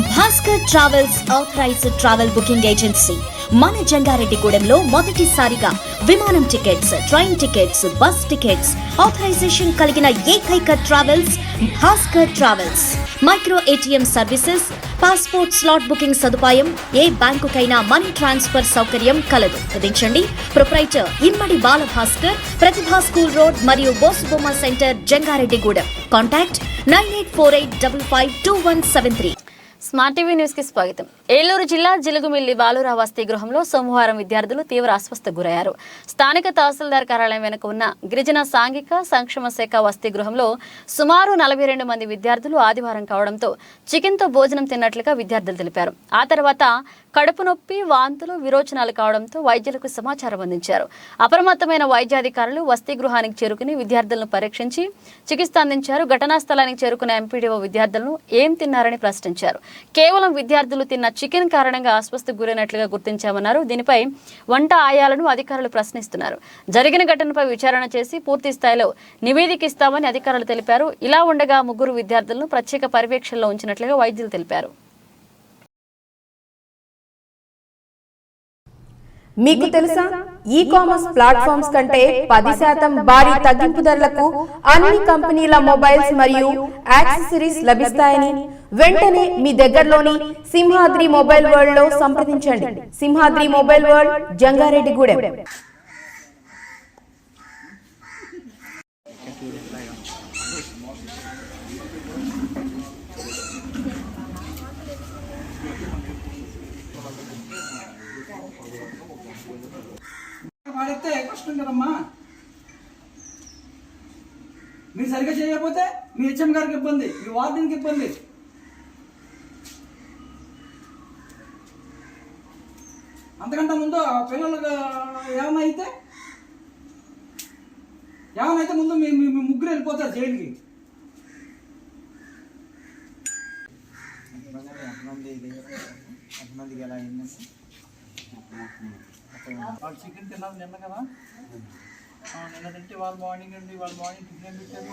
Bhaskar travels authorized travel booking agency మన జంగారెడ్డిగూడెంలో మొదటిసారిగా విమానం tickets, train tickets, bus tickets authorization కలిగిన ఏకైక travels Bhaskar travels. Micro ATM services, passport slot booking సదుపాయం, ఏ బ్యాంకుకైనా మనీ ట్రాన్స్ఫర్ సౌకర్యం కలదు. విధించండి. Proprietor Immadi Bala Bhaskar, Pratibha school road మరియు Bosubomma center, Jangareddygudem. Contact 9848552173. Smart TV news కి స్వాగతం. ఏలూరు జిల్లా జిలుగుమిల్లి బాలురా వసతి గృహంలో సోమవారం విద్యార్థులు తీవ్ర అస్వస్థకు గురయ్యారు. స్థానిక తహసీల్దార్ కార్యాలయం వెనుక ఉన్న గిరిజన సాంఘిక సంక్షేమ శాఖ వసతి గృహంలో సుమారు 42 మంది విద్యార్థులు ఆదివారం కావడంతో చికెన్తో భోజనం తిన్నట్లుగా విద్యార్థులు తెలిపారు. ఆ తర్వాత కడుపు నొప్పి, వాంతులు, విరోచనాలు కావడంతో వైద్యులకు సమాచారం అందించారు. అప్రమత్తమైన వైద్యాధికారులు వసతి గృహానికి చేరుకుని విద్యార్థులను పరీక్షించి చికిత్స అందించారు. ఘటనా స్థలానికి చేరుకున్న ఎంపీడీఓ విద్యార్థులను ఏం తిన్నారని ప్రశ్నించారు. కేవలం విద్యార్థులు తిన్న చికెన్ కారణంగా అస్వస్థకు గురైనట్లుగా గుర్తించామన్నారు. దీనిపై వంట ఆయాలను అధికారులు ప్రశ్నిస్తున్నారు. జరిగిన ఘటనపై విచారణ చేసి పూర్తి స్థాయిలో నివేదిక ఇస్తామని అధికారులు తెలిపారు. ఇలా ఉండగా 3 విద్యార్థులను ప్రత్యేక పర్యవేక్షణలో ఉంచినట్లుగా వైద్యులు తెలిపారు. మీకు తెలుసా, ఈ కామర్స్ ప్లాట్ఫామ్స్ కంటే 10% భారీ తగ్గింపు ధరలకు అన్ని కంపెనీల మొబైల్స్ మరియు యాక్సెసరీస్ లభిస్తాయని వెంటనే మీ దగ్గరలోని సింహాద్రి మొబైల్ వరల్డ్ లో సంప్రదించండి. Simhadri mobile world, Jangareddygudem. వాడైతే కష్టం కదమ్మా. మీరు సరిగ్గా చేయకపోతే మీ హెచ్ఎం గారికి ఇబ్బంది, మీ వార్డెన్కి ఇబ్బంది. అంతకంటే ముందు ఆ పిల్లలకు ఏమైనా అయితే ముందు మీ 3 వెళ్ళిపోతారు జైలుకి. వాళ్ళు చికెన్ తిన్నారు నిన్న కదా. నిన్న తింటే వాళ్ళు మార్నింగ్ టిఫిన్ పెట్టారు.